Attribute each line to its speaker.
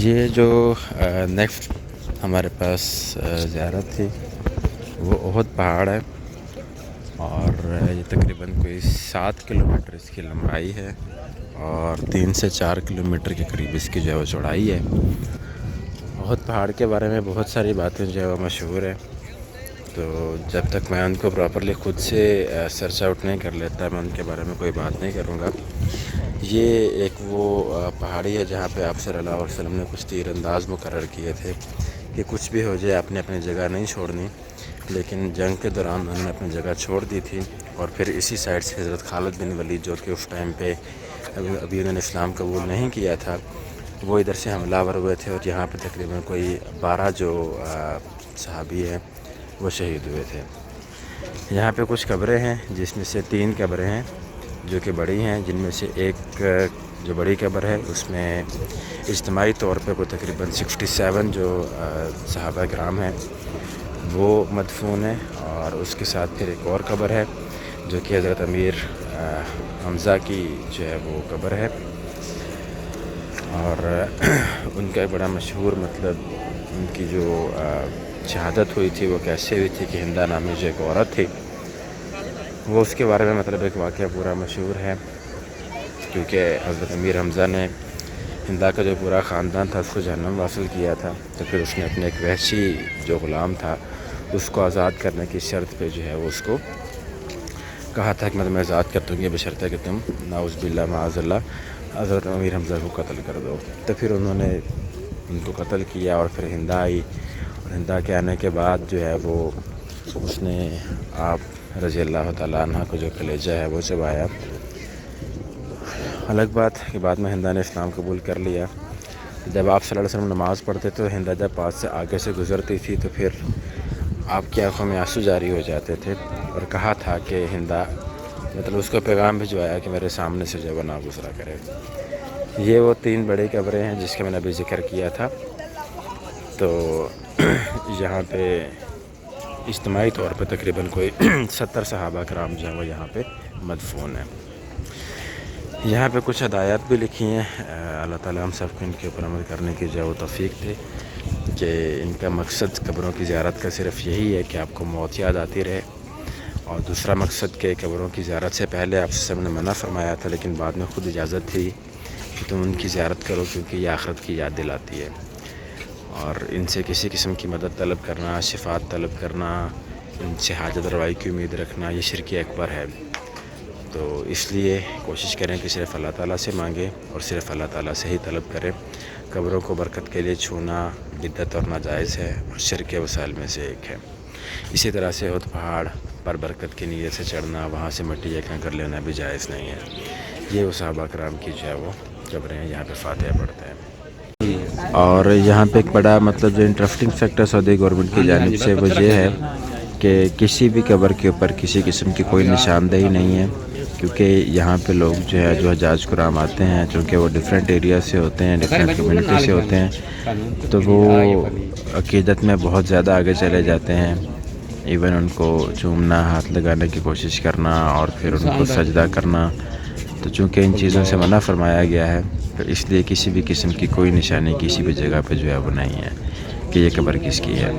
Speaker 1: یہ جو نیکسٹ ہمارے پاس زیارت تھی وہ احد پہاڑ ہے، اور یہ تقریباً کوئی 7 کلومیٹر اس کی لمبائی ہے اور 3 سے 4 کلومیٹر کے قریب اس کی جو ہے وہ چوڑائی ہے۔ احد پہاڑ کے بارے میں بہت ساری باتیں جو ہے وہ مشہور ہے، تو جب تک میں ان کو پراپرلی خود سے سرچ آؤٹ نہیں کر لیتا میں ان کے بارے میں کوئی بات نہیں کروں گا۔ یہ ایک وہ پہاڑی ہے جہاں پہ آپ صلی اللہ علیہ وسلم نے کچھ تیر انداز مقرر کیے تھے کہ کچھ بھی ہو جائے آپ نے اپنی جگہ نہیں چھوڑنی، لیکن جنگ کے دوران انہوں نے اپنی جگہ چھوڑ دی تھی، اور پھر اسی سائڈ سے حضرت خالد بن ولید جو کہ اس ٹائم پہ ابھی انہوں نے اسلام قبول نہیں کیا تھا، وہ ادھر سے حملہ آور ہوئے تھے، اور یہاں پہ تقریباً کوئی 12 جو صحابی ہیں وہ شہید ہوئے تھے۔ یہاں پہ کچھ قبریں ہیں جس میں سے 3 قبریں ہیں جو کہ بڑی ہیں، جن میں سے ایک جو بڑی قبر ہے اس میں اجتماعی طور پہ کوئی تقریباً 67 جو صحابہ کرام ہیں وہ مدفون ہیں، اور اس کے ساتھ پھر ایک اور قبر ہے جو کہ حضرت امیر حمزہ کی جو ہے وہ قبر ہے، اور ان کا ایک بڑا مشہور مطلب ان کی جو شہادت ہوئی تھی وہ کیسے ہوئی تھی کہ ہندا نامی جو ایک عورت تھی، وہ اس کے بارے میں مطلب ایک واقعہ پورا مشہور ہے، کیونکہ حضرت امیر حمزہ نے ہندا کا جو پورا خاندان تھا اس کو جہنم واصل کیا تھا، تو پھر اس نے اپنے ایک وحشی جو غلام تھا اس کو آزاد کرنے کی شرط پہ جو ہے وہ اس کو کہا تھا کہ میں تمہیں آزاد کر دوں گی بشرطہ کہ تم نعوذ باللہ معاذ اللہ حضرت امیر حمزہ کو قتل کر دو۔ تو پھر انہوں نے ان کو قتل کیا، اور پھر ہندا آئی، اور ہندا کے آنے کے بعد جو ہے وہ اس نے آپ رضی اللہ تعالیٰ عنہ کو جو کلیجہ ہے وہ چبایا۔ الگ بات کہ بعد میں ہندا نے اسلام قبول کر لیا۔ جب آپ صلی اللہ علیہ وسلم نماز پڑھتے تو ہندا جب پاس سے آگے سے گزرتی تھی تو پھر آپ کی آنکھوں میں آنسو جاری ہو جاتے تھے، اور کہا تھا کہ ہندا مطلب اس کو پیغام بھجوایا کہ میرے سامنے سے جو نہ گزرا کرے۔ یہ وہ 3 بڑی قبریں ہیں جس کا میں نے ابھی ذکر کیا تھا۔ تو یہاں پہ اجتماعی طور پہ تقریباً کوئی 70 صحابہ کرام جو ہیں وہ یہاں پہ مدفون ہیں۔ یہاں پہ کچھ ہدایات بھی لکھی ہیں، اللہ تعالیٰ ہم سب کو ان کے اوپر عمل کرنے کی جو توفیق دے، کہ ان کا مقصد قبروں کی زیارت کا صرف یہی ہے کہ آپ کو موت یاد آتی رہے، اور دوسرا مقصد کہ قبروں کی زیارت سے پہلے آپ سے سب نے منع فرمایا تھا لیکن بعد میں خود اجازت تھی کہ تم ان کی زیارت کرو، کیونکہ یہ آخرت کی یاد دلاتی ہے، اور ان سے کسی قسم کی مدد طلب کرنا، شفاعت طلب کرنا، ان سے حاجت روائی کی امید رکھنا یہ شرک اکبر ہے۔ تو اس لیے کوشش کریں کہ صرف اللہ تعالیٰ سے مانگیں اور صرف اللہ تعالیٰ سے ہی طلب کریں۔ قبروں کو برکت کے لیے چھونا بدعت اور ناجائز ہے، اور شرک وسائل میں سے ایک ہے۔ اسی طرح سے احد پہاڑ پر برکت کی نیت سے چڑھنا، وہاں سے مٹی یکاں کر لینا بھی جائز نہیں ہے۔ یہ وہ صحابہ کرام کی جو ہے وہ قبریں ہیں، یہاں پہ فاتحہ پڑھتے ہیں۔ اور یہاں پہ ایک بڑا مطلب جو انٹرسٹنگ فیکٹر سعودی گورنمنٹ کی جانب سے وہ یہ ہے کہ کسی بھی قبر کے اوپر کسی قسم کی کوئی نشاندہی نہیں ہے، کیونکہ یہاں پہ لوگ جو ہے جو حجاج کرام آتے ہیں چونکہ وہ ڈیفرنٹ ایریا سے ہوتے ہیں، ڈیفرنٹ کمیونٹی سے ہوتے ہیں، تو وہ عقیدت میں بہت زیادہ آگے چلے جاتے ہیں، ایون ان کو چومنا، ہاتھ لگانے کی کوشش کرنا، اور پھر ان کو سجدہ کرنا، تو چونکہ ان چیزوں سے منع فرمایا گیا ہے تو اس لیے کسی بھی قسم کی کوئی نشانی کسی بھی جگہ پہ جو ہے وہ نہیں ہے کہ یہ قبر کس کی ہے۔